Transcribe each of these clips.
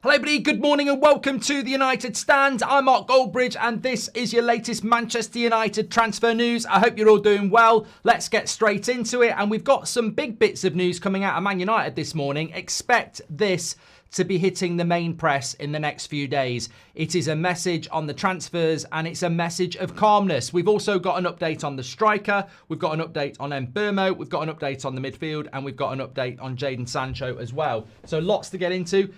Hello everybody, good morning and welcome to the United Stand. I'm Mark Goldbridge and this is your latest Manchester United transfer news. I hope you're all doing well. Let's get straight into it, and we've got some big bits of news coming out of Man United this morning. Expect this to be hitting the main press in the next few days. It is a message on the transfers and it's a message of calmness. We've also got an update on the striker, we've got an update on Mbeumo, we've got an update on the midfield, and we've got an update on Jadon Sancho as well. So lots to get into.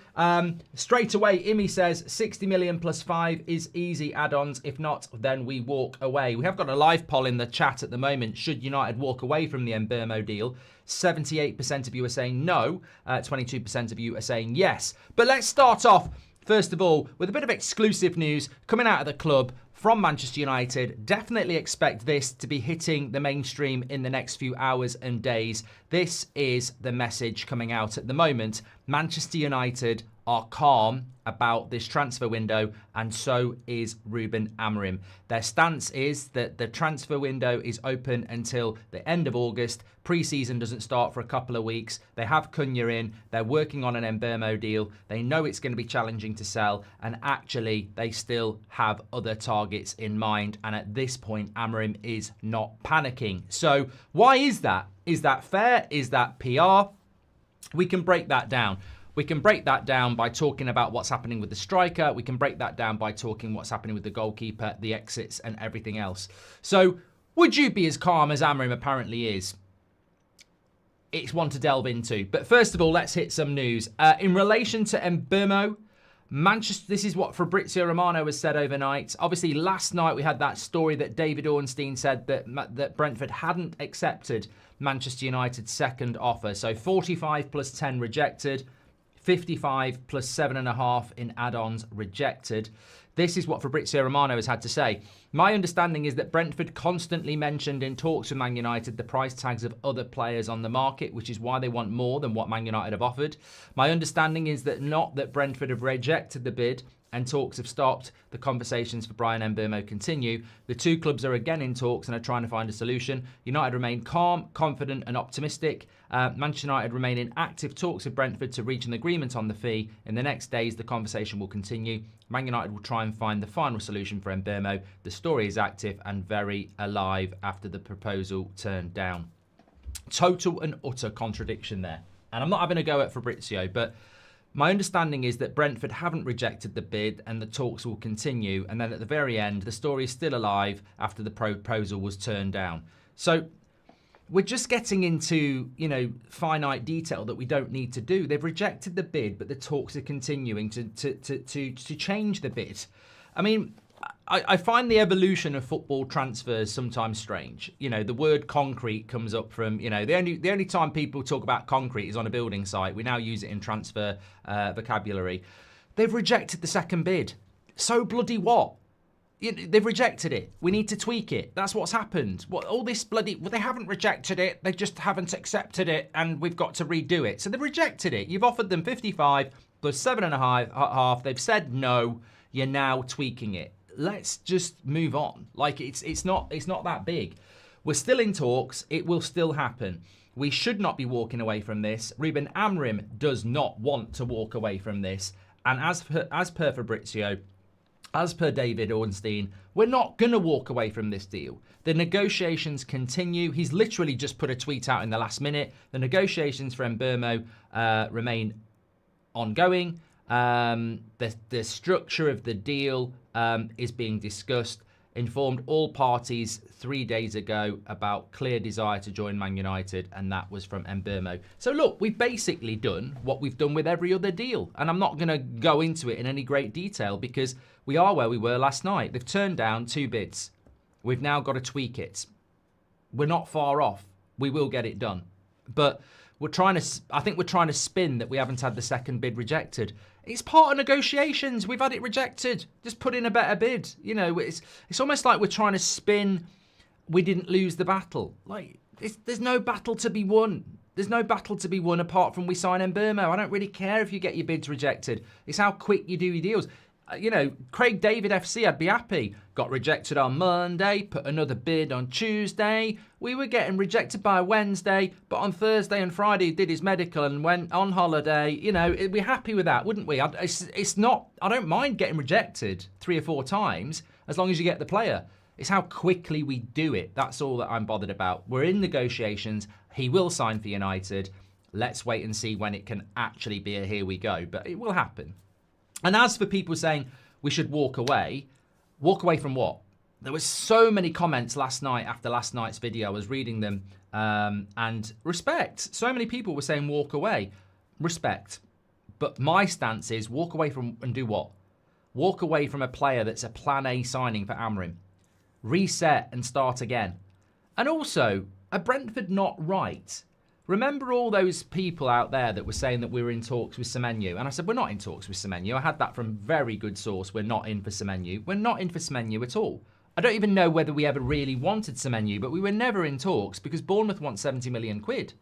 Straight away, Imi says 60 million plus 5 is easy add-ons. If not, then we walk away. We have got a live poll in the chat at the moment. Should United walk away from the Mbeumo deal? 78% of you are saying no, 22% of you are saying yes. But let's start off, first of all, with a bit of exclusive news coming out of the club from Manchester United. Definitely expect this to be hitting the mainstream in the next few hours and days. This is the message coming out at the moment. Manchester United are calm about this transfer window, and so is Ruben Amorim. Their stance is that the transfer window is open until the end of August. Pre-season doesn't start for a couple of weeks. They have Cunha in. They're working on an Mbeumo deal. They know it's going to be challenging to sell, and actually they still have other targets in mind. And at this point, Amorim is not panicking. So why is that? Is that fair? Is that PR? We can break that down. We can break that down by talking about what's happening with the striker. We can break that down by talking what's happening with the goalkeeper, the exits, and everything else. So, would you be as calm as Amorim apparently is? It's one to delve into. But first of all, let's hit some news. In relation to Mbeumo, Manchester, this is what Fabrizio Romano has said overnight. Obviously, last night we had that story that David Ornstein said that Brentford hadn't accepted Manchester United's second offer. So 45 plus 10 rejected. 55 plus 7.5 in add-ons rejected. This is what Fabrizio Romano has had to say. My understanding is that Brentford constantly mentioned in talks with Man United the price tags of other players on the market, which is why they want more than what Man United have offered. My understanding is that not that Brentford have rejected the bid and talks have stopped. The conversations for Bryan Mbeumo continue. The two clubs are again in talks and are trying to find a solution. United remain calm, confident and optimistic. Manchester United remain in active talks with Brentford to reach an agreement on the fee. In the next days, the conversation will continue. Man United will try and find the final solution for Mbeumo. The story is active and very alive after the proposal turned down. Total and utter contradiction there. And I'm not having a go at Fabrizio, but my understanding is that Brentford haven't rejected the bid and the talks will continue. And then at the very end, the story is still alive after the proposal was turned down. So we're just getting into, finite detail that we don't need to do. They've rejected the bid, but the talks are continuing to change the bid. I mean, I find the evolution of football transfers sometimes strange. The word concrete comes up from, the only time people talk about concrete is on a building site. We now use it in transfer vocabulary. They've rejected the second bid. So bloody what? They've rejected it. We need to tweak it. That's what's happened. All this they haven't rejected it. They just haven't accepted it, and we've got to redo it. So they've rejected it. You've offered them 55 plus 7.5. They've said no. You're now tweaking it. Let's just move on. It's not that big. We're still in talks. It will still happen. We should not be walking away from this. Ruben Amorim does not want to walk away from this. And as per Fabrizio, as per David Ornstein, we're not going to walk away from this deal. The negotiations continue. He's literally just put a tweet out in the last minute. The negotiations for Mbeumo remain ongoing. The structure of the deal is being discussed. Informed all parties 3 days ago about clear desire to join Man United, and that was from Mbeumo. So look, we've basically done what we've done with every other deal, and I'm not going to go into it in any great detail because we are where we were last night. They've turned down 2 bids. We've now got to tweak it. We're not far off. We will get it done. But I think we're trying to spin that we haven't had the second bid rejected. It's part of negotiations. We've had it rejected. Just put in a better bid. It's almost like we're trying to spin we didn't lose the battle. There's no battle to be won. There's no battle to be won apart from we sign Mbeumo. I don't really care if you get your bids rejected. It's how quick you do your deals. Craig David FC, I'd be happy. Got rejected on Monday, put another bid on Tuesday. We were getting rejected by Wednesday, but on Thursday and Friday he did his medical and went on holiday. We'd be happy with that, wouldn't we? It's not, I don't mind getting rejected 3 or 4 times as long as you get the player. It's how quickly we do it. That's all that I'm bothered about. We're in negotiations. He will sign for United. Let's wait and see when it can actually be a here we go, but it will happen. And as for people saying we should walk away from what? There was so many comments last night after last night's video. I was reading them and respect. So many people were saying walk away. Respect. But my stance is walk away from and do what? Walk away from a player that's a plan A signing for Amorim. Reset and start again. And also, are Brentford not right? Remember all those people out there that were saying that we were in talks with Semenyo? And I said, we're not in talks with Semenyo. I had that from very good source. We're not in for Semenyo. We're not in for Semenyo at all. I don't even know whether we ever really wanted Semenyo, but we were never in talks because Bournemouth wants 70 million quid.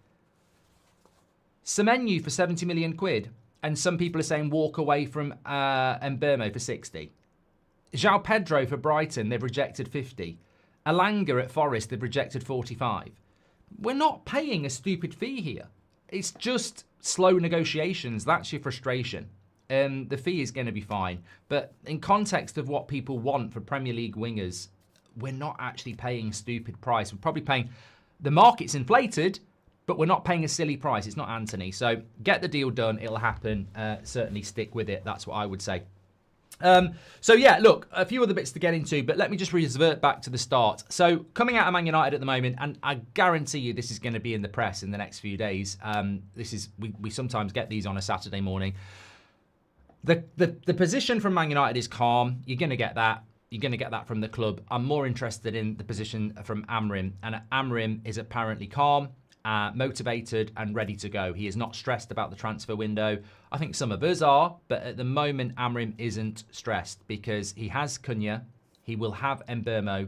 Semenyo for 70 million quid. And some people are saying walk away from Mbeumo for 60. João Pedro for Brighton, they've rejected 50. Alanga at Forest, they've rejected 45. We're not paying a stupid fee here. It's just slow negotiations. That's your frustration. The fee is going to be fine. But in context of what people want for Premier League wingers, we're not actually paying a stupid price. We're probably paying... The market's inflated, but we're not paying a silly price. It's not Anthony. So get the deal done. It'll happen. Certainly stick with it. That's what I would say. So yeah, look, a few other bits to get into, but let me just revert back to the start. So coming out of Man United at the moment, and I guarantee you this is going to be in the press in the next few days. We sometimes get these on a Saturday morning. The position from Man United is calm. You're going to get that. You're going to get that from the club. I'm more interested in the position from Amorim, and Amorim is apparently calm, motivated and ready to go. He is not stressed about the transfer window. I think some of us are, but at the moment Amorim isn't stressed because he has Cunha, he will have Mbeumo,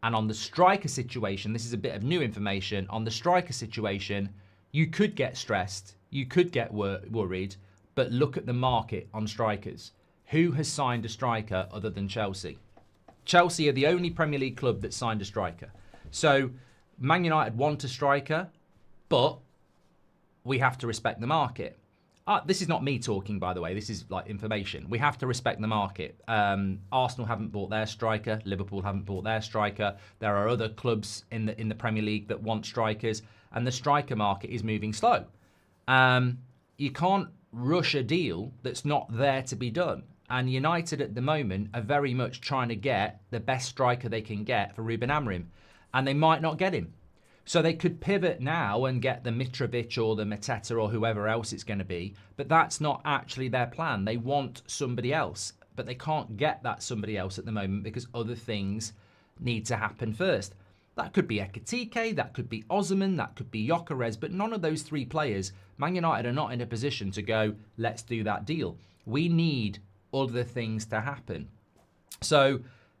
and on the striker situation, this is a bit of new information, on the striker situation, you could get stressed, you could get worried, but look at the market on strikers. Who has signed a striker other than Chelsea? Chelsea are the only Premier League club that signed a striker. So Man United want a striker, but we have to respect the market. This is not me talking, by the way. This is like information. We have to respect the market. Arsenal haven't bought their striker. Liverpool haven't bought their striker. There are other clubs in the Premier League that want strikers, and the striker market is moving slow. You can't rush a deal that's not there to be done. And United at the moment are very much trying to get the best striker they can get for Ruben Amorim, and they might not get him. So they could pivot now and get the Mitrovic or the Mateta or whoever else it's going to be. But that's not actually their plan. They want somebody else. But they can't get that somebody else at the moment because other things need to happen first. That could be Ekitike, that could be Osimhen, that could be Gyökeres. But none of those 3 players, Man United are not in a position to go, let's do that deal. We need other things to happen. So...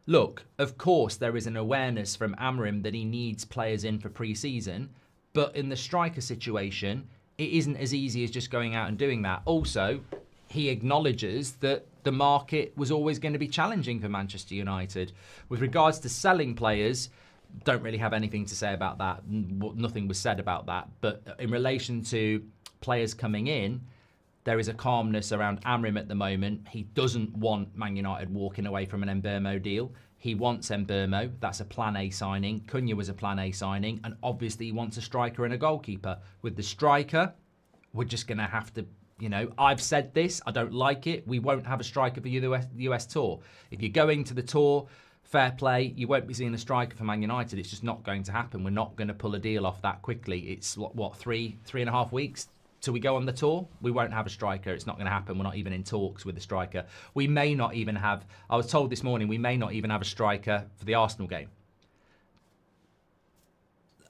look, of course, there is an awareness from Amorim that he needs players in for pre-season, but in the striker situation, it isn't as easy as just going out and doing that. Also, he acknowledges that the market was always going to be challenging for Manchester United. With regards to selling players, don't really have anything to say about that. Nothing was said about that. But in relation to players coming in, there is a calmness around Amorim at the moment. He doesn't want Man United walking away from an Mbeumo deal. He wants Mbeumo. That's a plan A signing. Cunha was a plan A signing. And obviously he wants a striker and a goalkeeper. With the striker, we're just going to have to, I've said this. I don't like it. We won't have a striker for the US Tour. If you're going to the Tour, fair play. You won't be seeing a striker for Man United. It's just not going to happen. We're not going to pull a deal off that quickly. It's, what, three and a half weeks? Till we go on the tour, we won't have a striker. It's not going to happen. We're not even in talks with a striker. We may not even have, I was told this morning, we may not even have a striker for the Arsenal game.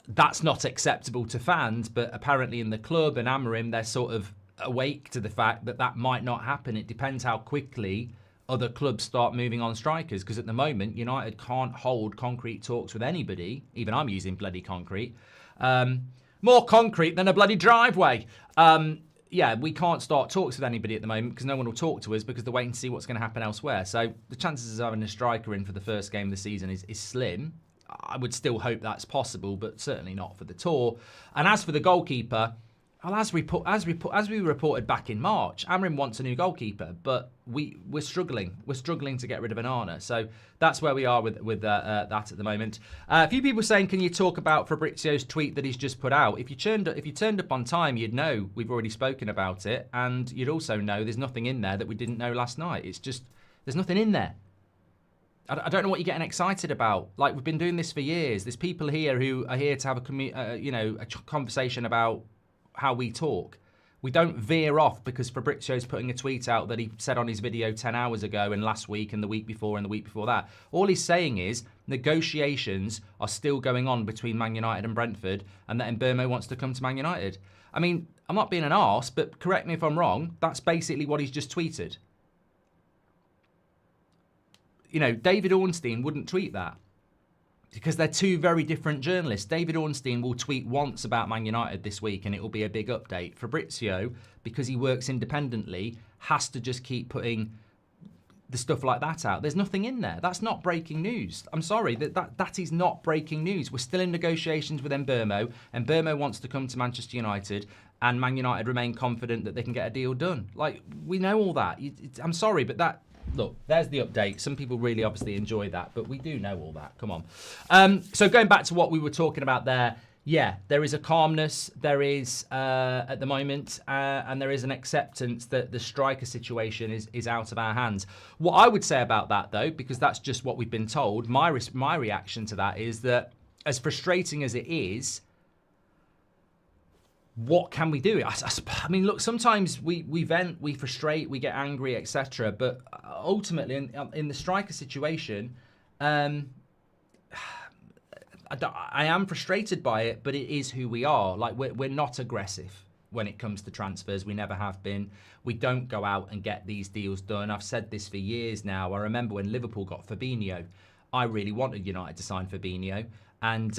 That's not acceptable to fans, but apparently in the club and Amorim, they're sort of awake to the fact that that might not happen. It depends how quickly other clubs start moving on strikers, because at the moment, United can't hold concrete talks with anybody. Even I'm using bloody concrete. More concrete than a bloody driveway. yeah, we can't start talks with anybody at the moment because no one will talk to us because they're waiting to see what's going to happen elsewhere. So the chances of having a striker in for the first game of the season is slim. I would still hope that's possible, but certainly not for the tour. And as for the goalkeeper, well, as we reported back in March, Amorim wants a new goalkeeper, but we're struggling. We're struggling to get rid of Onana. So that's where we are with that at the moment. A few people saying, can you talk about Fabrizio's tweet that he's just put out? If you turned up on time, you'd know we've already spoken about it, and you'd also know there's nothing in there that we didn't know last night. It's just there's nothing in there. I don't know what you're getting excited about. Like, we've been doing this for years. There's people here who are here to have a conversation about how we talk. We don't veer off because Fabrizio's putting a tweet out that he said on his video 10 hours ago and last week and the week before and the week before that. All he's saying is negotiations are still going on between Man United and Brentford and that Mbeumo wants to come to Man United. I mean, I'm not being an arse, but correct me if I'm wrong, that's basically what he's just tweeted. You know, David Ornstein wouldn't tweet that because they're two very different journalists. David Ornstein will tweet once about Man United this week and it will be a big update. Fabrizio, because he works independently, has to just keep putting the stuff like that out. There's nothing in there. That's not breaking news. I'm sorry, that is not breaking news. We're still in negotiations with Mbeumo. Mbeumo wants to come to Manchester United and Man United remain confident that they can get a deal done. Like, we know all that. I'm sorry, but that... Look, there's the update. Some people really obviously enjoy that, but we do know all that. Come on. So going back to what we were talking about there, yeah, there is a calmness. There is, at the moment, and there is an acceptance that the striker situation is out of our hands. What I would say about that, though, because that's just what we've been told, my reaction to that is that as frustrating as it is, what can we do? I mean, look, sometimes we vent, we frustrate, we get angry, etc. But ultimately, in the striker situation, I am frustrated by it, but it is who we are. Like, we're not aggressive when it comes to transfers. We never have been. We don't go out and get these deals done. I've said this for years now. I remember when Liverpool got Fabinho. I really wanted United to sign Fabinho. And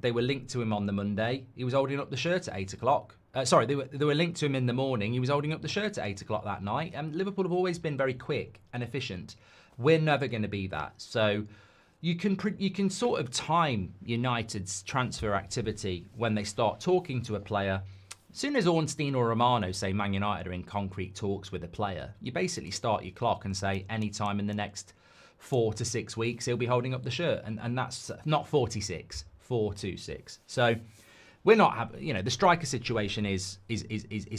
they were linked to him on the Monday. He was holding up the shirt at 8 o'clock. Sorry, they were linked to him in the morning. He was holding up the shirt at 8 o'clock that night. And Liverpool have always been very quick and efficient. We're never going to be that. So you can sort of time United's transfer activity when they start talking to a player. As soon as Ornstein or Romano say Man United are in concrete talks with a player, you basically start your clock and say any time in the next 4 to 6 weeks he'll be holding up the shirt, and that's not 46, 426. So we're not having, the striker situation is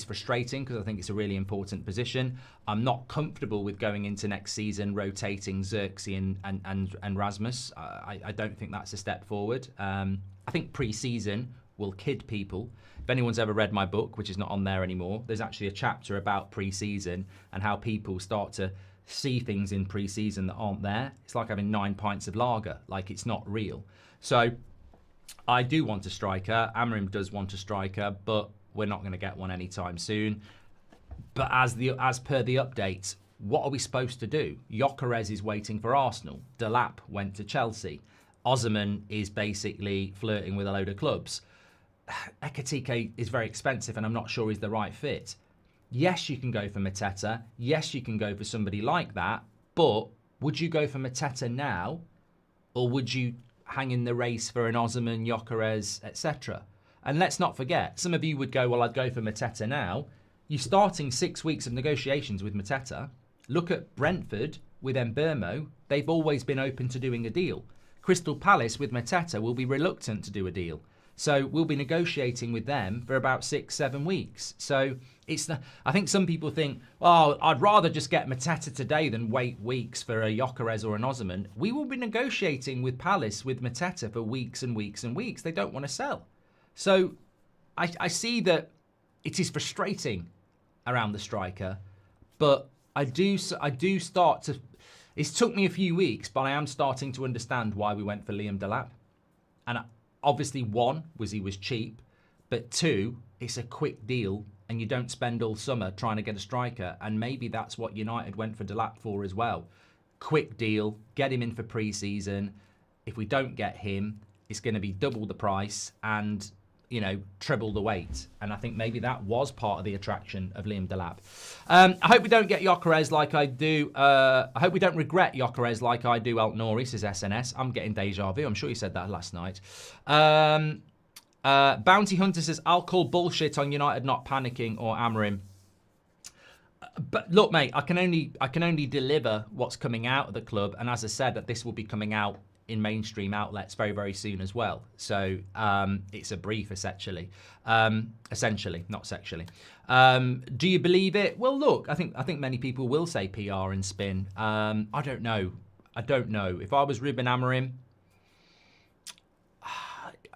frustrating because I think it's a really important position. I'm not comfortable with going into next season rotating Xerxes and Rasmus. I don't think that's a step forward. I think pre-season will kid people. If anyone's ever read my book, which is not on there anymore, there's actually a chapter about pre-season and how people start to see things in pre-season that aren't there. It's like having 9 pints of lager, like it's not real. So I do want a striker. Amorim does want a striker, but we're not going to get one anytime soon. But as per the updates, what are we supposed to do? Gyökeres is waiting for Arsenal. Delap went to Chelsea. Osimhen is basically flirting with a load of clubs. Ekitike is very expensive and I'm not sure he's the right fit. Yes, you can go for Mateta. Yes, you can go for somebody like that. But would you go for Mateta now? Or would you hang in the race for an Osimhen, Gyökeres, etc.? And let's not forget, some of you would go, well, I'd go for Mateta now. You're starting 6 weeks of negotiations with Mateta. Look at Brentford with Mbeumo. They've always been open to doing a deal. Crystal Palace with Mateta will be reluctant to do a deal. So we'll be negotiating with them for about 6-7 weeks. So I think some people think, oh, I'd rather just get Mateta today than wait weeks for a Gyökeres or an Osimhen. We will be negotiating with Palace with Mateta for weeks and weeks and weeks. They don't want to sell. So I see that it is frustrating around the striker, but I do start to... It's took me a few weeks, but I am starting to understand why we went for Liam Delap. And obviously, one, was he was cheap, but two, it's a quick deal and you don't spend all summer trying to get a striker, and maybe that's what United went for Delap for as well. Quick deal, get him in for pre-season. If we don't get him, it's going to be double the price, and treble the weight. And I think maybe that was part of the attraction of Liam Delap. I hope we don't get Gyökeres like I do. I hope we don't regret Gyökeres like I do El Nouri, says SNS. I'm getting deja vu. I'm sure you said that last night. Bounty Hunter says, I'll call bullshit on United not panicking or Amorim. But look, mate, I can only deliver what's coming out of the club. And as I said, that this will be coming out in mainstream outlets very, very soon as well. So it's a brief, essentially, not sexually. Do you believe it? Well, look, I think many people will say PR and spin. I don't know. If I was Ruben Amorim,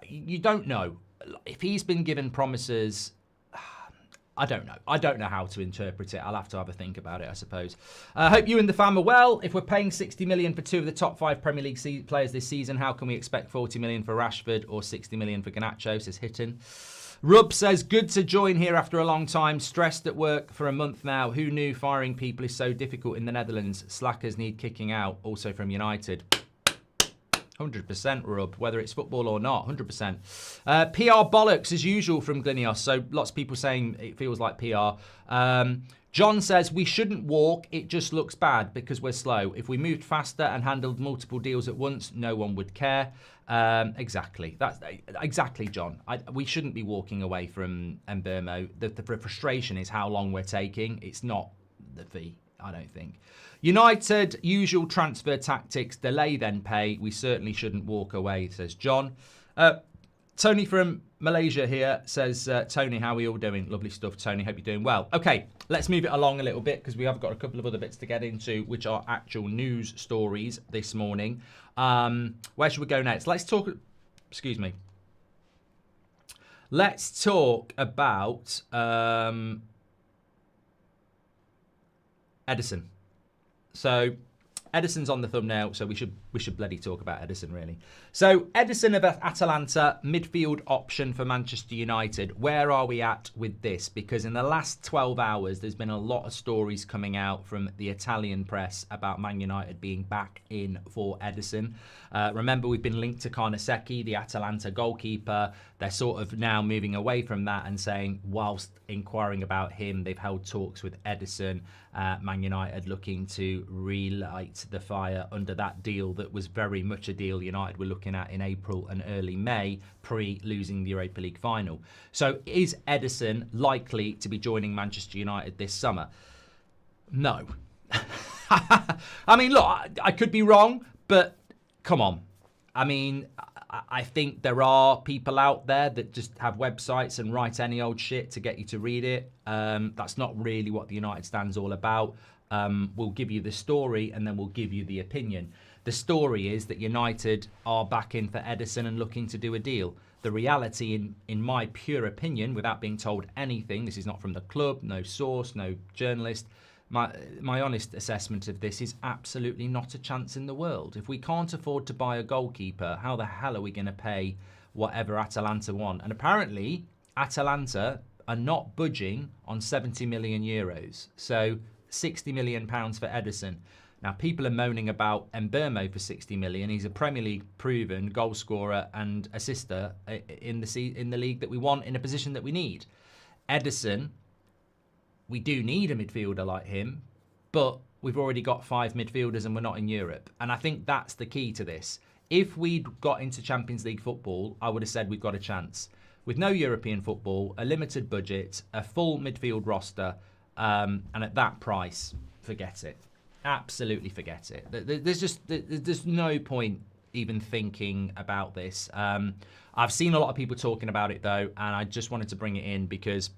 you don't know. If he's been given promises, I don't know. I don't know how to interpret it. I'll have to have a think about it, I suppose. I hope you and the fam are well. If we're paying 60 million for two of the top 5 Premier League players this season, how can we expect 40 million for Rashford or 60 million for Garnacho, says Hitton. Rub says, good to join here after a long time. Stressed at work for a month now. Who knew firing people is so difficult in the Netherlands? Slackers need kicking out. Also from United. 100% Rub, whether it's football or not, 100%. PR bollocks as usual from Glinios. So lots of people saying it feels like PR. John says, we shouldn't walk. It just looks bad because we're slow. If we moved faster and handled multiple deals at once, no one would care. Exactly. That's exactly, John. We shouldn't be walking away from Mbeumo. The frustration is how long we're taking. It's not the fee, I don't think. United, usual transfer tactics, delay then pay. We certainly shouldn't walk away, says John. Tony from Malaysia here says, Tony, how are we all doing? Lovely stuff, Tony. Hope you're doing well. Okay, let's move it along a little bit because we have got a couple of other bits to get into, which are actual news stories this morning. Where should we go next? Let's talk... Excuse me. Let's talk about Ederson. So Ederson's on the thumbnail, so we should bloody talk about Ederson, really. So Ederson of Atalanta, midfield option for Manchester United. Where are we at with this? Because in the last 12 hours, there's been a lot of stories coming out from the Italian press about Man United being back in for Ederson. Remember, we've been linked to Carnesecchi, the Atalanta goalkeeper. They're sort of now moving away from that and saying, whilst inquiring about him, they've held talks with Ederson. Man United looking to relight the fire under that deal that was very much a deal United were looking at in April and early May, pre-losing the Europa League final. So is Ederson likely to be joining Manchester United this summer? No. I mean, look, I could be wrong, but come on. I mean, I think there are people out there that just have websites and write any old shit to get you to read it. That's not really what the United Stand's all about. We'll give you the story and then we'll give you the opinion. The story is that United are back in for Ederson and looking to do a deal. The reality, in my pure opinion, without being told anything, this is not from the club, no source, no journalist, my honest assessment of this is absolutely not a chance in the world. If we can't afford to buy a goalkeeper, how the hell are we going to pay whatever Atalanta want? And apparently, Atalanta are not budging on 70 million euros. So 60 million pounds for Ederson. Now, people are moaning about Mbeumo for 60 million. He's a Premier League proven goal scorer and assister in the league that we want, in a position that we need. Ederson, we do need a midfielder like him, but we've already got 5 midfielders and we're not in Europe. And I think that's the key to this. If we'd got into Champions League football, I would have said we've got a chance. With no European football, a limited budget, a full midfield roster, and at that price, forget it. Absolutely forget it. There's no point even thinking about this. I've seen a lot of people talking about it, though, and I just wanted to bring it in because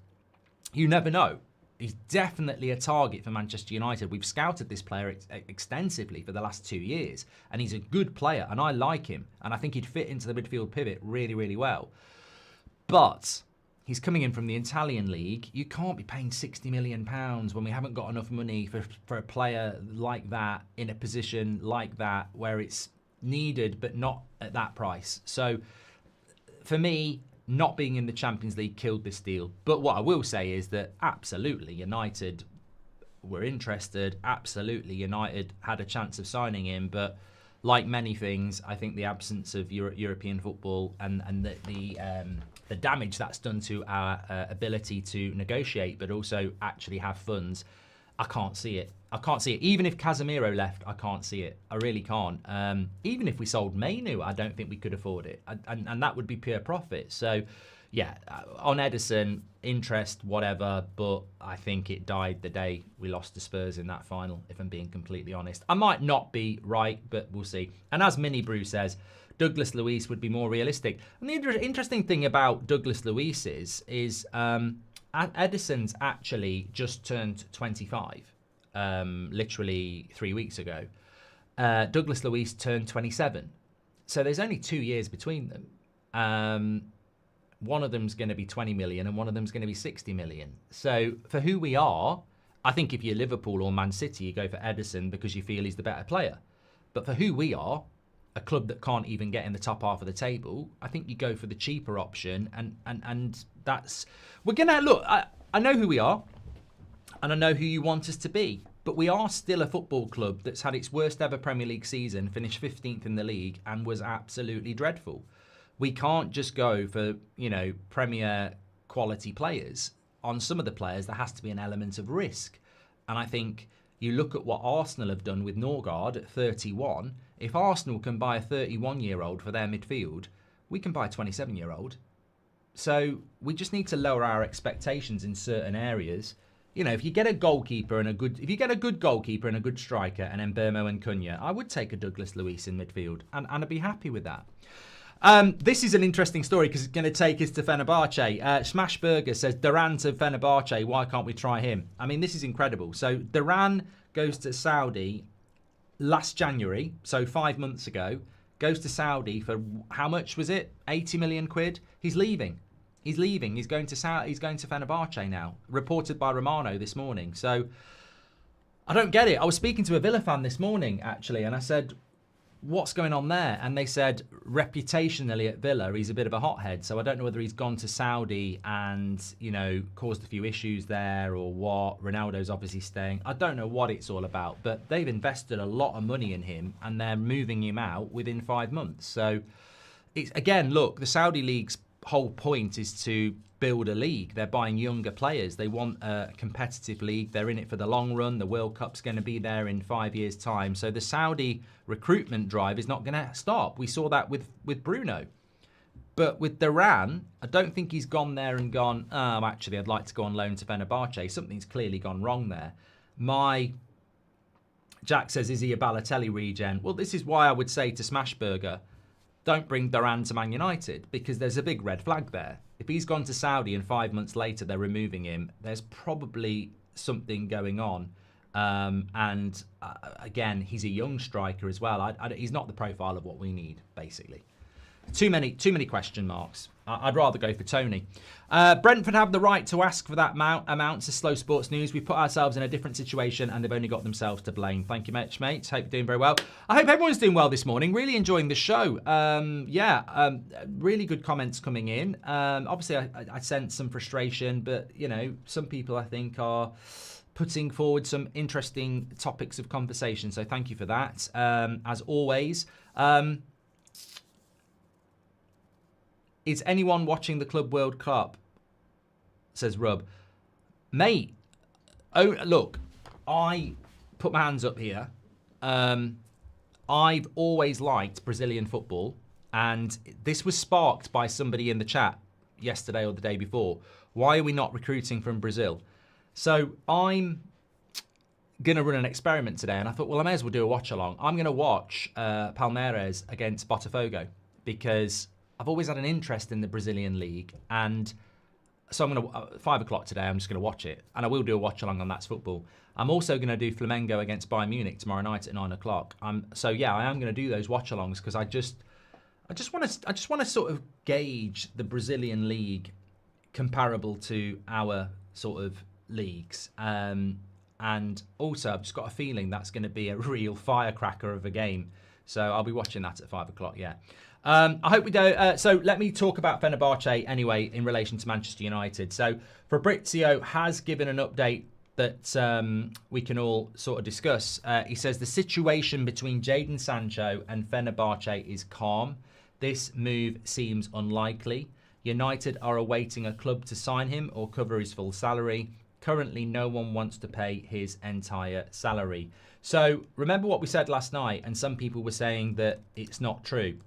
you never know. He's definitely a target for Manchester United. We've scouted this player extensively for the last 2 years, and he's a good player, and I like him, and I think he'd fit into the midfield pivot really, really well. But he's coming in from the Italian league. You can't be paying £60 million when we haven't got enough money for a player like that in a position like that where it's needed but not at that price. So for me, not being in the Champions League killed this deal. But what I will say is that absolutely United were interested. Absolutely United had a chance of signing him. But like many things, I think the absence of European football and the damage that's done to our ability to negotiate, but also actually have funds, I can't see it. I can't see it. Even if Casemiro left, I can't see it. I really can't. Even if we sold Mainu, I don't think we could afford it. And that would be pure profit. So, yeah, on Ederson, interest, whatever. But I think it died the day we lost to Spurs in that final, if I'm being completely honest. I might not be right, but we'll see. And as Mini Brew says, Douglas Luiz would be more realistic. And the interesting thing about Douglas Luiz is Ederson's actually just turned 25, literally 3 weeks ago. Douglas Luiz turned 27. So there's only 2 years between them. One of them's going to be 20 million and one of them's going to be 60 million. So for who we are, I think if you're Liverpool or Man City, you go for Ederson because you feel he's the better player. But for who we are, a club that can't even get in the top half of the table, I think you go for the cheaper option. And that's... We're going to... Look, I know who we are and I know who you want us to be. But we are still a football club that's had its worst ever Premier League season, finished 15th in the league and was absolutely dreadful. We can't just go for, Premier quality players. On some of the players, there has to be an element of risk. And I think you look at what Arsenal have done with Norgard at 31. If Arsenal can buy a 31-year-old for their midfield, we can buy a 27-year-old. So we just need to lower our expectations in certain areas. If you get a goalkeeper and a good goalkeeper and a good striker and Mbeumo and Cunha, I would take a Douglas Luiz in midfield and I'd be happy with that. This is an interesting story because it's going to take us to Fenerbahce. Smashburger says, Duran to Fenerbahce, why can't we try him? I mean, this is incredible. So Duran goes to Saudi last January, so 5 months ago, goes to Saudi for, how much was it? 80 million quid? He's leaving. He's leaving. He's going to Fenerbahce now, reported by Romano this morning. So I don't get it. I was speaking to a Villa fan this morning, actually, and I said, what's going on there? And they said, reputationally at Villa, he's a bit of a hothead. So I don't know whether he's gone to Saudi and, caused a few issues there or what. Ronaldo's obviously staying. I don't know what it's all about, but they've invested a lot of money in him and they're moving him out within 5 months. So it's, again, look, the Saudi League's whole point is to build a league. They're buying younger players. They want a competitive league. They're in it for the long run. The World Cup's going to be there in 5 years' time. So the Saudi recruitment drive is not going to stop. We saw that with Bruno. But with Duran, I don't think he's gone there and gone, actually, I'd like to go on loan to Fenerbahce. Something's clearly gone wrong there. Jack says, is he a Balotelli regen? Well, this is why I would say to Smashburger, don't bring Duran to Man United, because there's a big red flag there. If he's gone to Saudi and 5 months later they're removing him, there's probably something going on. Again, he's a young striker as well. He's not the profile of what we need, basically. Too many question marks. I'd rather go for Tony. Brentford have the right to ask for that amount to Slow Sports News. We put ourselves in a different situation and they've only got themselves to blame. Thank you much, mates. Hope you're doing very well. I hope everyone's doing well this morning. Really enjoying the show. Really good comments coming in. Obviously, I sense some frustration, but, some people I think are putting forward some interesting topics of conversation. So thank you for that. As always, is anyone watching the Club World Cup? Says Rub. Mate, look, I put my hands up here. I've always liked Brazilian football, and this was sparked by somebody in the chat yesterday or the day before. Why are we not recruiting from Brazil? So I'm going to run an experiment today, and I thought, well, I may as well do a watch-along. I'm going to watch Palmeiras against Botafogo, because I've always had an interest in the Brazilian league, and so I'm going to 5 o'clock today. I'm just going to watch it, and I will do a watch along on That's Football. I'm also going to do Flamengo against Bayern Munich tomorrow night at 9 o'clock. So yeah, I am going to do those watch alongs because I just want to sort of gauge the Brazilian league comparable to our sort of leagues, and also I've just got a feeling that's going to be a real firecracker of a game. So I'll be watching that at 5 o'clock. Yeah. I hope we do. So let me talk about Fenerbahce anyway in relation to Manchester United. So Fabrizio has given an update that we can all sort of discuss. He says the situation between Jadon Sancho and Fenerbahce is calm. This move seems unlikely. United are awaiting a club to sign him or cover his full salary. Currently, no one wants to pay his entire salary. So remember what we said last night, and some people were saying that it's not true.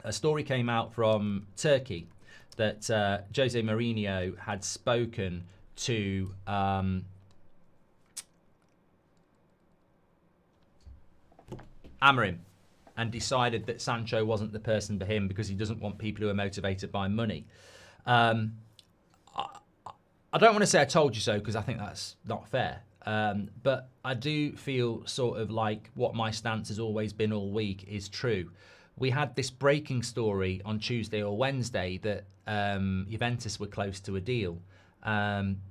A story came out from Turkey that Jose Mourinho had spoken to Amorim and decided that Sancho wasn't the person for him because he doesn't want people who are motivated by money. I don't want to say I told you so because I think that's not fair. But I do feel sort of like what my stance has always been all week is true. We had this breaking story on Tuesday or Wednesday that Juventus were close to a deal.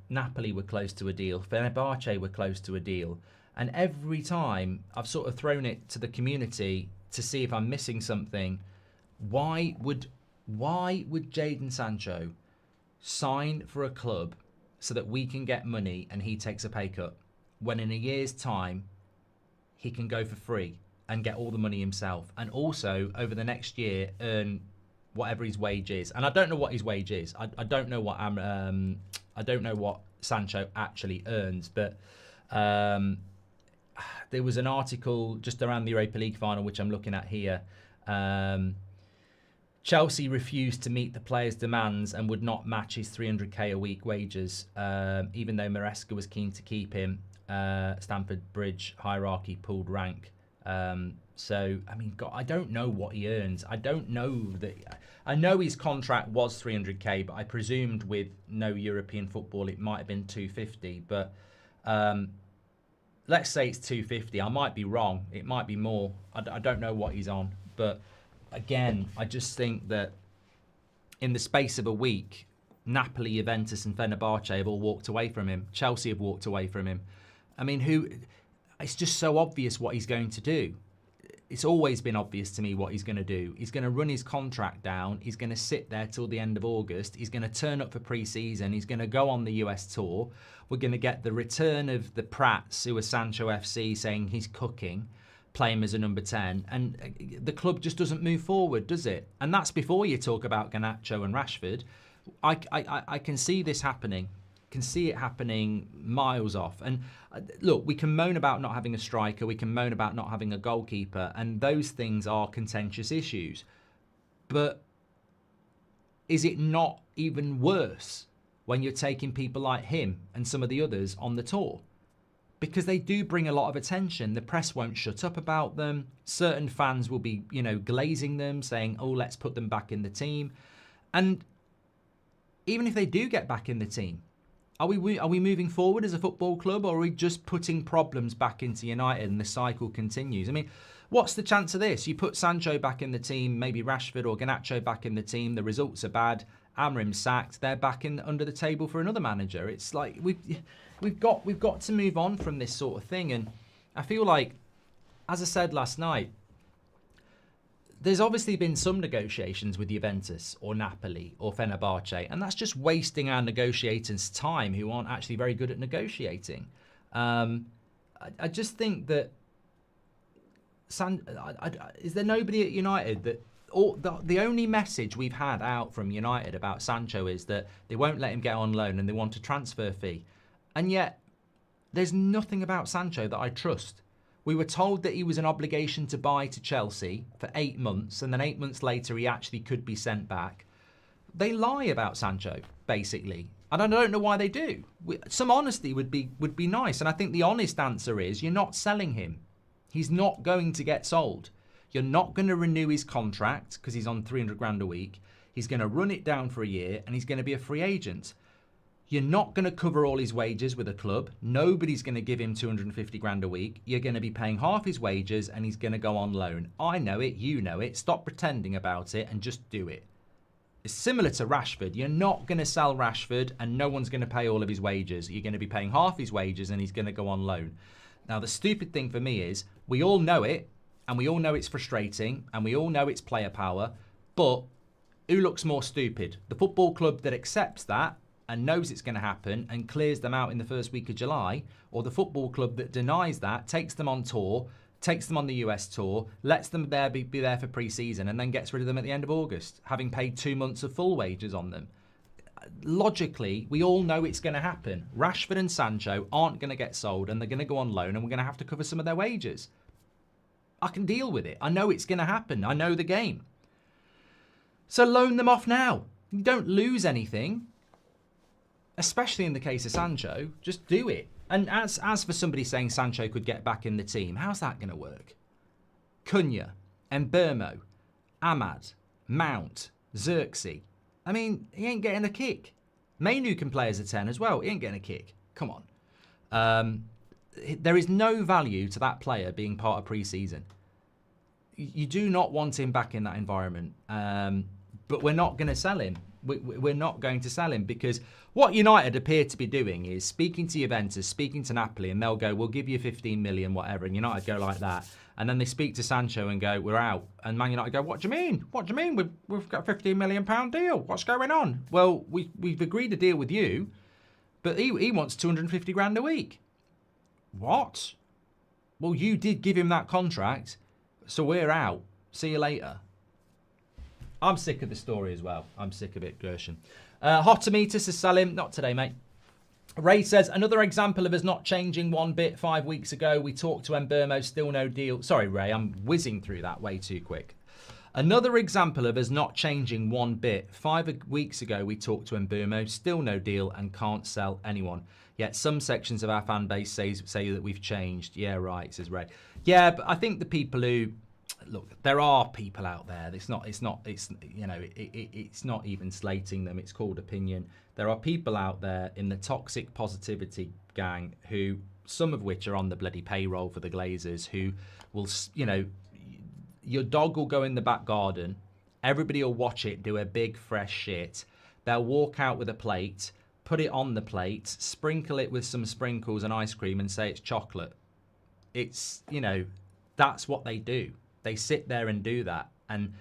Napoli were close to a deal. Fenerbahce were close to a deal. And every time I've sort of thrown it to the community to see if I'm missing something. Why would Jadon Sancho sign for a club so that we can get money and he takes a pay cut when in a year's time he can go for free and get all the money himself, and also over the next year earn whatever his wage is? And I don't know what his wage is. I don't know what Sancho actually earns, but there was an article just around the Europa League final, which I'm looking at here. Chelsea refused to meet the player's demands and would not match his 300k a week wages, even though Maresca was keen to keep him. Stamford Bridge hierarchy pulled rank. So, I mean, God, I don't know what he earns. I don't know that. I know his contract was 300k, but I presumed with no European football it might have been 250. But let's say it's 250. I might be wrong. It might be more. I don't know what he's on. But again, I just think that in the space of a week, Napoli, Juventus and Fenerbahce have all walked away from him. Chelsea have walked away from him. I mean, it's just so obvious what he's going to do. It's always been obvious to me what he's going to do. He's going to run his contract down. He's going to sit there till the end of August. He's going to turn up for pre-season. He's going to go on the US tour. We're going to get the return of the Prats, who are Sancho FC, saying he's cooking, play him as a number 10. And the club just doesn't move forward, does it? And that's before you talk about Garnacho and Rashford. I can see this happening. Can see it happening miles off. And look, we can moan about not having a striker, we can moan about not having a goalkeeper, and those things are contentious issues. But is it not even worse when you're taking people like him and some of the others on the tour? Because they do bring a lot of attention. The press won't shut up about them. Certain fans will be, glazing them, saying, oh, let's put them back in the team. And even if they do get back in the team, are we moving forward as a football club, or are we just putting problems back into United and the cycle continues? I mean, what's the chance of this? You put Sancho back in the team, maybe Rashford or Garnacho back in the team, the results are bad, Amorim sacked, they're back in under the table for another manager. It's like we've got to move on from this sort of thing. And I feel like, as I said last night, there's obviously been some negotiations with Juventus or Napoli or Fenerbahce, and that's just wasting our negotiators' time who aren't actually very good at negotiating. I just think that is there nobody at United that the only message we've had out from United about Sancho is that they won't let him get on loan and they want a transfer fee, and yet there's nothing about Sancho that I trust. We were told that he was an obligation to buy to Chelsea for 8 months, and then 8 months later he actually could be sent back. They lie about Sancho, basically. And I don't know why they do. Some honesty would be nice. And I think the honest answer is you're not selling him. He's not going to get sold. You're not going to renew his contract because he's on 300 grand a week. He's going to run it down for a year and he's going to be a free agent. You're not going to cover all his wages with a club. Nobody's going to give him 250 grand a week. You're going to be paying half his wages and he's going to go on loan. I know it, you know it. Stop pretending about it and just do it. It's similar to Rashford. You're not going to sell Rashford and no one's going to pay all of his wages. You're going to be paying half his wages and he's going to go on loan. Now, the stupid thing for me is we all know it and we all know it's frustrating and we all know it's player power, but who looks more stupid? The football club that accepts that and knows it's going to happen and clears them out in the first week of July, or the football club that denies that, takes them on tour, takes them on the US tour, lets them be there for pre-season, and then gets rid of them at the end of August, having paid 2 months of full wages on them. Logically, we all know it's going to happen. Rashford and Sancho aren't going to get sold, and they're going to go on loan, and we're going to have to cover some of their wages. I can deal with it. I know it's going to happen. I know the game. So loan them off now. You don't lose anything, especially in the case of Sancho. Just do it. And as for somebody saying Sancho could get back in the team, how's that going to work? Cunha, Mbeumo, Ahmad, Mount, Xerxes. I mean, he ain't getting a kick. Mainu can play as a 10 as well. He ain't getting a kick. Come on. There is no value to that player being part of pre-season. You do not want him back in that environment. But we're not going to sell him. We're not going to sell him, because what United appear to be doing is speaking to Juventus, speaking to Napoli, and they'll go, we'll give you 15 million, whatever. And United go like that. And then they speak to Sancho and go, we're out. And Man United go, what do you mean? What do you mean? We've got a 15 million pound deal. What's going on? Well, we've agreed a deal with you, but he wants 250 grand a week. What? Well, you did give him that contract, so we're out. See you later. I'm sick of the story as well. I'm sick of it, Gershon. Hotometer says sell him. Not today, mate. Ray says, another example of us not changing one bit. 5 weeks ago, we talked to Mbeumo, still no deal. Sorry, Ray, I'm whizzing through that way too quick. Another example of us not changing one bit. 5 weeks ago, we talked to Mbeumo, still no deal, and can't sell anyone. Yet some sections of our fan base say that we've changed. Yeah, right, says Ray. Yeah, but I think the people who... Look, there are people out there. It's not even slating them. It's called opinion. There are people out there in the toxic positivity gang who, some of which are on the bloody payroll for the Glazers, who will, your dog will go in the back garden. Everybody will watch it do a big fresh shit. They'll walk out with a plate, put it on the plate, sprinkle it with some sprinkles and ice cream, and say it's chocolate. It's, that's what they do. They sit there and do that and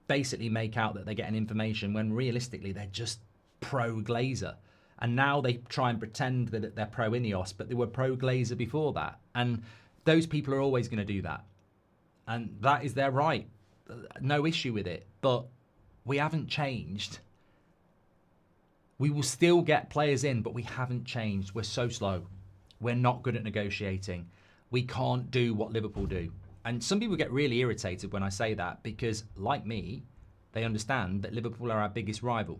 basically make out that they're getting information when realistically they're just pro-Glazer. And now they try and pretend that they're pro-INEOS, but they were pro-Glazer before that. And those people are always going to do that. And that is their right. No issue with it. But we haven't changed. We will still get players in, but we haven't changed. We're so slow. We're not good at negotiating. We can't do what Liverpool do. And some people get really irritated when I say that because, like me, they understand that Liverpool are our biggest rival.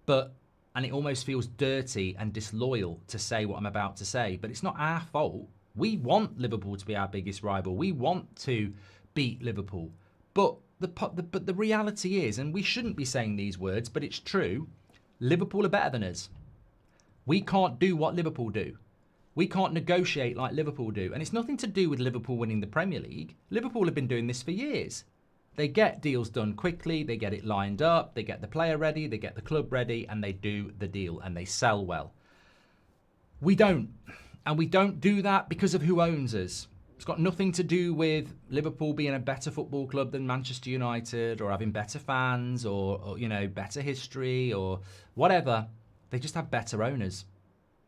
And it almost feels dirty and disloyal to say what I'm about to say, but it's not our fault. We want Liverpool to be our biggest rival. We want to beat Liverpool. But the reality is, and we shouldn't be saying these words, but it's true, Liverpool are better than us. We can't do what Liverpool do. We can't negotiate like Liverpool do. And it's nothing to do with Liverpool winning the Premier League. Liverpool have been doing this for years. They get deals done quickly. They get it lined up. They get the player ready. They get the club ready. And they do the deal. And they sell well. We don't. And we don't do that because of who owns us. It's got nothing to do with Liverpool being a better football club than Manchester United or having better fans or better history or whatever. They just have better owners.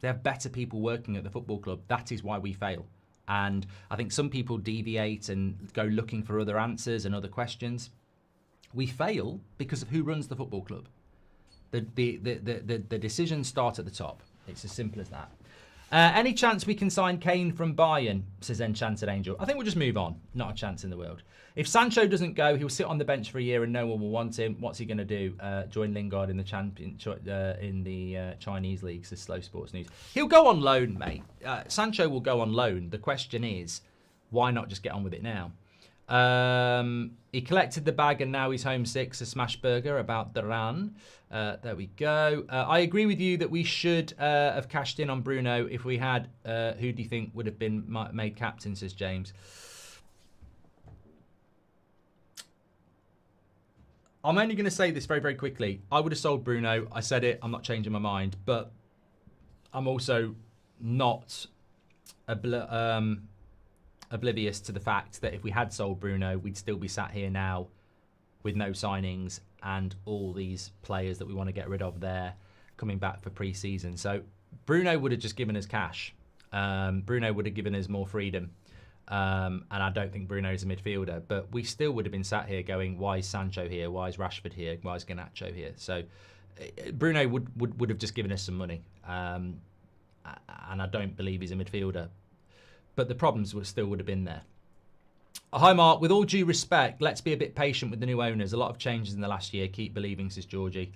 They have better people working at the football club. That is why we fail. And I think some people deviate and go looking for other answers and other questions. We fail because of who runs the football club. The decisions start at the top. It's as simple as that. Any chance we can sign Kane from Bayern, says Enchanted Angel. I think we'll just move on. Not a chance in the world. If Sancho doesn't go, he'll sit on the bench for a year and no one will want him. What's he going to do? Join Lingard in the Chinese league, says Slow Sports News. He'll go on loan, mate. Sancho will go on loan. The question is, why not just get on with it now? He collected the bag and now he's homesick, says Smashburger about Duran. There we go. I agree with you that we should have cashed in on Bruno if we had. Who do you think would have been made captain, says James. I'm only going to say this very, very quickly. I would have sold Bruno. I said it. I'm not changing my mind. But I'm also not oblivious to the fact that if we had sold Bruno, we'd still be sat here now with no signings and all these players that we want to get rid of there. coming back for pre-season. So Bruno would have just given us cash. Bruno would have given us more freedom. And I don't think Bruno's a midfielder, but we still would have been sat here going, why is Sancho here? Why is Rashford here? Why is Garnacho here? So Bruno would have just given us some money. And I don't believe he's a midfielder. But the problems still would have been there. Hi, Mark. With all due respect, let's be a bit patient with the new owners. A lot of changes in the last year. Keep believing, says Georgie.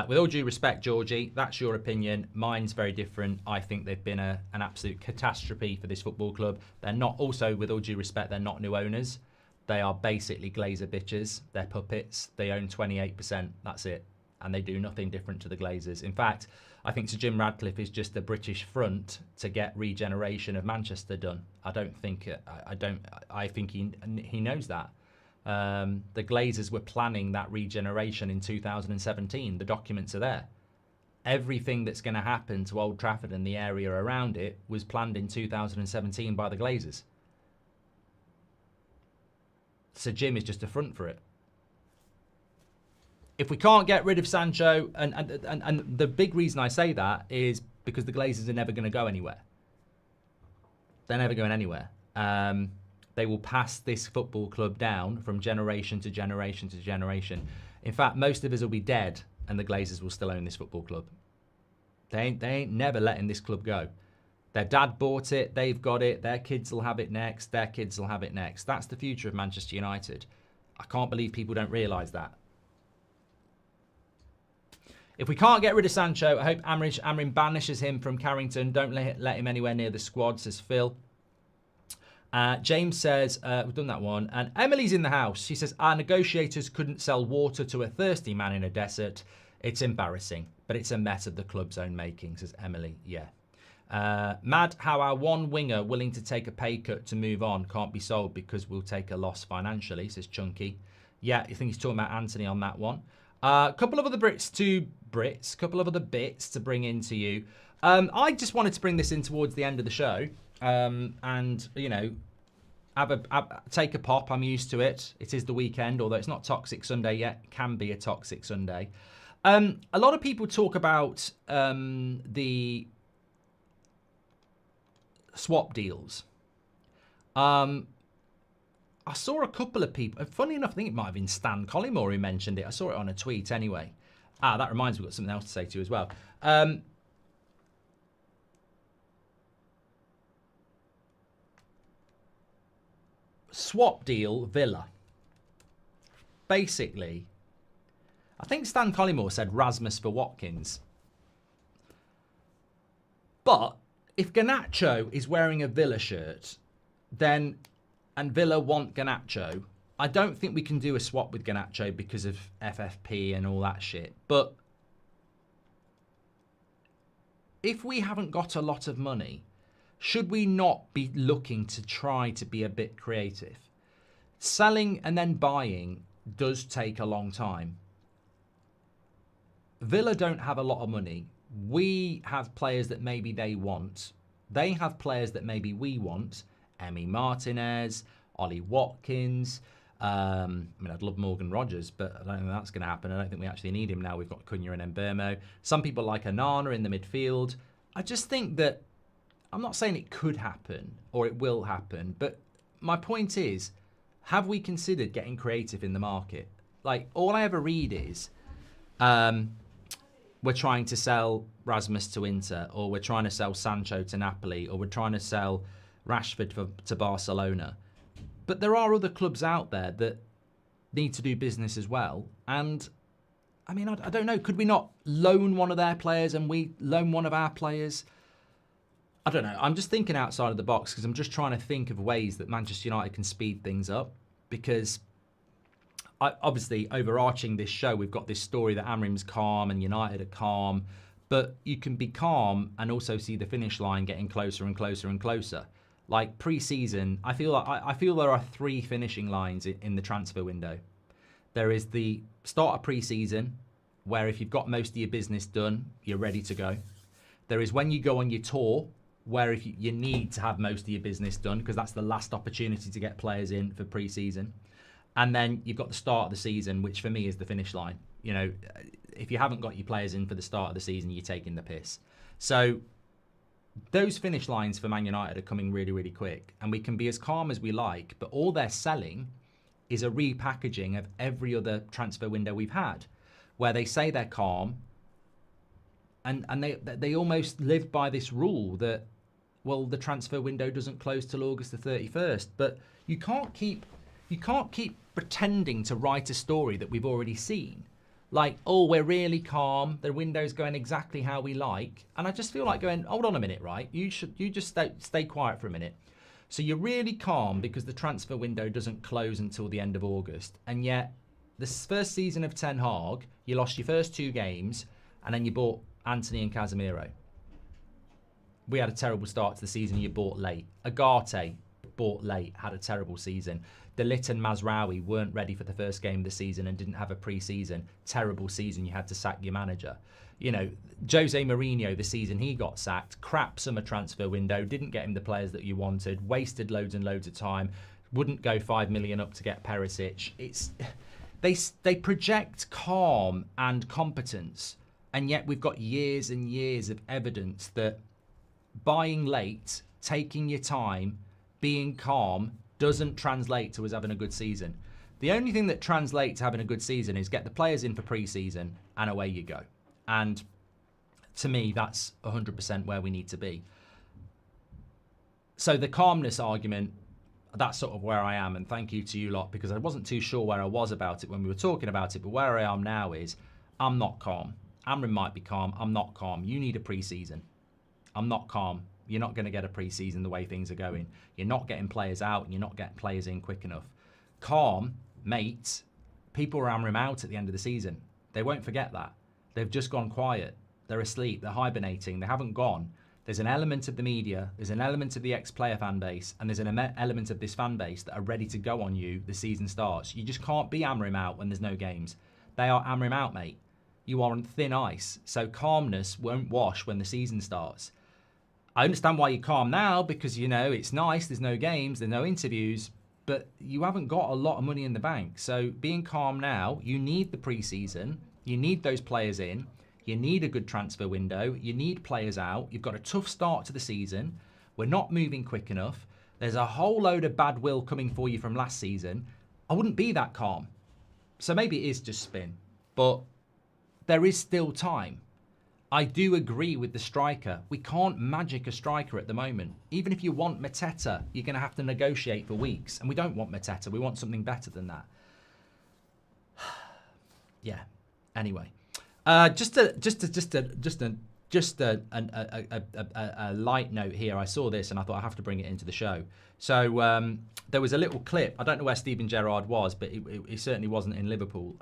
With all due respect, Georgie, that's your opinion. Mine's very different. I think they've been an absolute catastrophe for this football club. They're not, also, with all due respect, they're not new owners. They are basically Glazer bitches. They're puppets. They own 28%. That's it. And they do nothing different to the Glazers. In fact, I think Sir Jim Ratcliffe is just a British front to get regeneration of Manchester done. I think he knows that. The Glazers were planning that regeneration in 2017. The documents are there. Everything that's going to happen to Old Trafford and the area around it was planned in 2017 by the Glazers. Sir Jim is just a front for it. If we can't get rid of Sancho, and the big reason I say that is because the Glazers are never going to go anywhere. They're never going anywhere. They will pass this football club down from generation to generation to generation. In fact, most of us will be dead and the Glazers will still own this football club. They ain't never letting this club go. Their dad bought it. They've got it. Their kids will have it next. Their kids will have it next. That's the future of Manchester United. I can't believe people don't realise that. If we can't get rid of Sancho, I hope Amorim banishes him from Carrington. Don't let him anywhere near the squad, says Phil. James says, we've done that one. And Emily's in the house. She says, our negotiators couldn't sell water to a thirsty man in a desert. It's embarrassing, but it's a mess of the club's own making, says Emily. Yeah. Mad how our one winger willing to take a pay cut to move on can't be sold because we'll take a loss financially, says Chunky. Yeah, I think he's talking about Anthony on that one. A couple of other couple of other bits to bring into you. I just wanted to bring this in towards the end of the show, and you know, take a pop. I'm used to it. It is the weekend, although it's not Toxic Sunday yet. It can be a Toxic Sunday. A lot of people talk about the swap deals. I saw a couple of people, funny enough, I think it might have been Stan Collymore who mentioned it. I saw it on a tweet anyway. That reminds me, we've got something else to say to you as well. Swap deal, Villa. Basically, I think Stan Collymore said Rasmus for Watkins. But if Garnacho is wearing a Villa shirt, then, and Villa want Garnacho, I don't think we can do a swap with Garnacho because of FFP and all that shit. But if we haven't got a lot of money, should we not be looking to try to be a bit creative? Selling and then buying does take a long time. Villa don't have a lot of money. We have players that maybe they want. They have players that maybe we want. Emi Martinez, Ollie Watkins. I mean, I'd love Morgan Rogers, but I don't think that's going to happen. I don't think we actually need him now. We've got Cunha and Mbeumo. Some people like Onana in the midfield. I just think that, I'm not saying it could happen or it will happen, but my point is, have we considered getting creative in the market? Like, all I ever read is, we're trying to sell Rasmus to Inter, or we're trying to sell Sancho to Napoli, or we're trying to sell Rashford to Barcelona. But there are other clubs out there that need to do business as well. And, I mean, I don't know. Could we not loan one of their players and we loan one of our players? I don't know. I'm just thinking outside of the box because I'm just trying to think of ways that Manchester United can speed things up. Because, obviously, overarching this show, we've got this story that Amorim's calm and United are calm. But you can be calm and also see the finish line getting closer and closer and closer. Like pre-season, I feel there are three finishing lines in the transfer window. There is the start of pre-season, where if you've got most of your business done, you're ready to go. There is when you go on your tour, where if you need to have most of your business done, because that's the last opportunity to get players in for pre-season. And then you've got the start of the season, which for me is the finish line. You know, if you haven't got your players in for the start of the season, you're taking the piss. So those finish lines for Man United are coming really, really quick. And we can be as calm as we like, but all they're selling is a repackaging of every other transfer window we've had, where they say they're calm, and they almost live by this rule that, well, the transfer window doesn't close till August the 31st. But you can't keep pretending to write a story that we've already seen. Like, oh, we're really calm, the window's going exactly how we like. And I just feel like going, hold on a minute, right? You just stay quiet for a minute. So you're really calm because the transfer window doesn't close until the end of August. And yet, this first season of Ten Hag, you lost your first 2 games, and then you bought Anthony and Casemiro. We had a terrible start to the season. You bought late. Agate bought late, had a terrible season. De Ligt and Mazraoui weren't ready for the first game of the season and didn't have a pre-season. Terrible season. You had to sack your manager. You know, Jose Mourinho, the season he got sacked, crap summer transfer window, didn't get him the players that you wanted, wasted loads and loads of time, wouldn't go 5 million up to get Perisic. They project calm and competence, and yet we've got years and years of evidence that buying late, taking your time, being calm doesn't translate to us having a good season. The only thing that translates to having a good season is get the players in for pre-season and away you go. And to me, that's 100% where we need to be. So the calmness argument, that's sort of where I am. And thank you to you lot, because I wasn't too sure where I was about it when we were talking about it. But where I am now is I'm not calm. Amorim might be calm. I'm not calm. You need a pre-season. I'm not calm. You're not going to get a pre-season the way things are going. You're not getting players out and you're not getting players in quick enough. Calm, mate, people are Amorim out at the end of the season. They won't forget that. They've just gone quiet. They're asleep. They're hibernating. They haven't gone. There's an element of the media, there's an element of the ex-player fan base, and there's an element of this fan base that are ready to go on you the season starts. You just can't be Amorim out when there's no games. They are Amorim out, mate. You are on thin ice. So calmness won't wash when the season starts. I understand why you're calm now, because, you know, it's nice, there's no games, there's no interviews, but you haven't got a lot of money in the bank. So being calm now, you need the pre-season, you need those players in, you need a good transfer window, you need players out, you've got a tough start to the season, we're not moving quick enough, there's a whole load of bad will coming for you from last season. I wouldn't be that calm. So maybe it is just spin, but there is still time. I do agree with the striker. We can't magic a striker at the moment. Even if you want Mateta, you're going to have to negotiate for weeks. And we don't want Mateta. We want something better than that. Yeah. Anyway, just a light note here. I saw this and I thought I have to bring it into the show. So there was a little clip. I don't know where Steven Gerrard was, but he certainly wasn't in Liverpool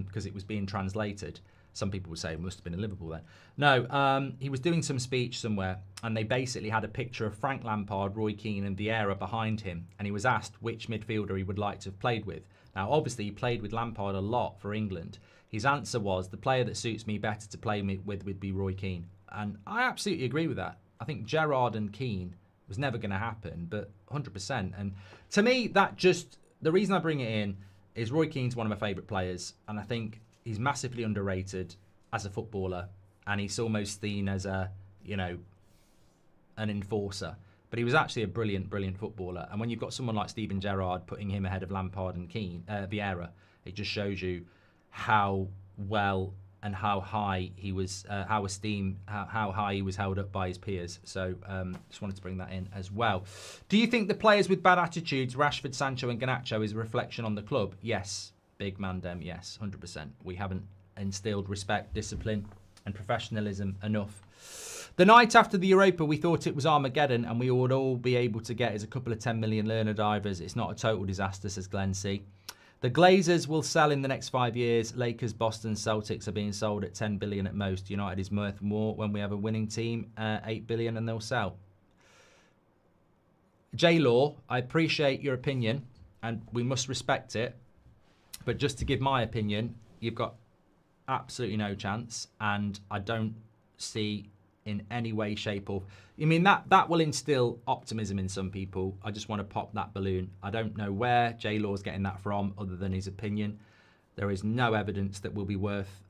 because it was being translated. Some people would say it must have been in Liverpool then. No, he was doing some speech somewhere, and they basically had a picture of Frank Lampard, Roy Keane and Vieira behind him, and he was asked which midfielder he would like to have played with. Now, obviously, he played with Lampard a lot for England. His answer was, the player that suits me better to play with would be Roy Keane. And I absolutely agree with that. I think Gerrard and Keane was never going to happen, but 100%. And to me, the reason I bring it in is Roy Keane's one of my favourite players, and I think he's massively underrated as a footballer, and he's almost seen as an enforcer. But he was actually a brilliant, brilliant footballer. And when you've got someone like Steven Gerrard putting him ahead of Lampard and Vieira, it just shows you how well and how high he was, how high he was held up by his peers. So just wanted to bring that in as well. Do you think the players with bad attitudes, Rashford, Sancho and Garnacho, is a reflection on the club? Yes. Big man dem, yes, 100%. We haven't instilled respect, discipline and professionalism enough. The night after the Europa, we thought it was Armageddon and we would all be able to get is a couple of 10 million learner divers. It's not a total disaster, says Glenn C. The Glazers will sell in the next 5 years. Lakers, Boston, Celtics are being sold at 10 billion at most. United is worth more when we have a winning team, 8 billion, and they'll sell. J-Law, I appreciate your opinion and we must respect it. But just to give my opinion, you've got absolutely no chance, and I don't see in any way, shape, or... I mean, that will instill optimism in some people. I just want to pop that balloon. I don't know where J-Law's getting that from, other than his opinion. There is no evidence that we'll be worth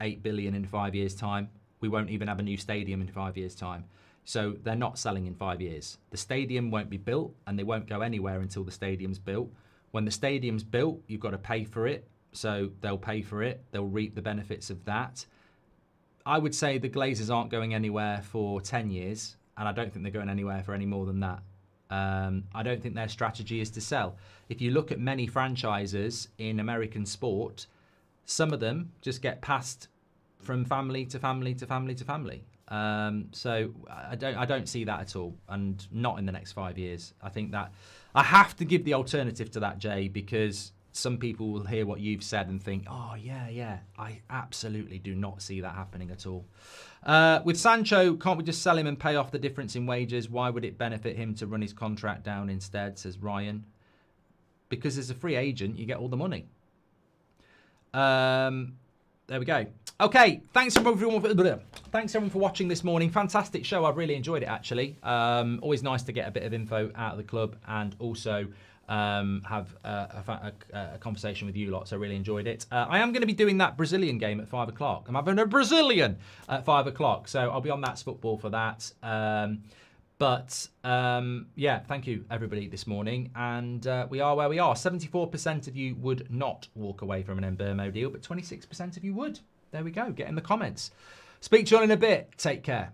8 billion in 5 years' time. We won't even have a new stadium in 5 years' time. So they're not selling in 5 years. The stadium won't be built, and they won't go anywhere until the stadium's built. When the stadium's built, you've got to pay for it. So they'll pay for it. They'll reap the benefits of that. I would say the Glazers aren't going anywhere for 10 years, and I don't think they're going anywhere for any more than that. I don't think their strategy is to sell. If you look at many franchises in American sport, some of them just get passed from family to family to family to family. So I don't see that at all, and not in the next 5 years. I think that I have to give the alternative to that, Jay, because some people will hear what you've said and think, oh, yeah, I absolutely do not see that happening at all. With Sancho, can't we just sell him and pay off the difference in wages? Why would it benefit him to run his contract down instead, says Ryan? Because as a free agent, you get all the money. There we go. Okay, thanks everyone for watching this morning. Fantastic show. I've really enjoyed it, actually. Always nice to get a bit of info out of the club and also have a conversation with you lot, so I really enjoyed it. I am going to be doing that Brazilian game at 5 o'clock. I'm having a Brazilian at 5 o'clock, so I'll be on That's Football for that. Yeah, thank you everybody this morning, and we are where we are. 74% of you would not walk away from an Mbeumo deal, but 26% of you would. There we go. Get in the comments. Speak to you all in a bit. Take care.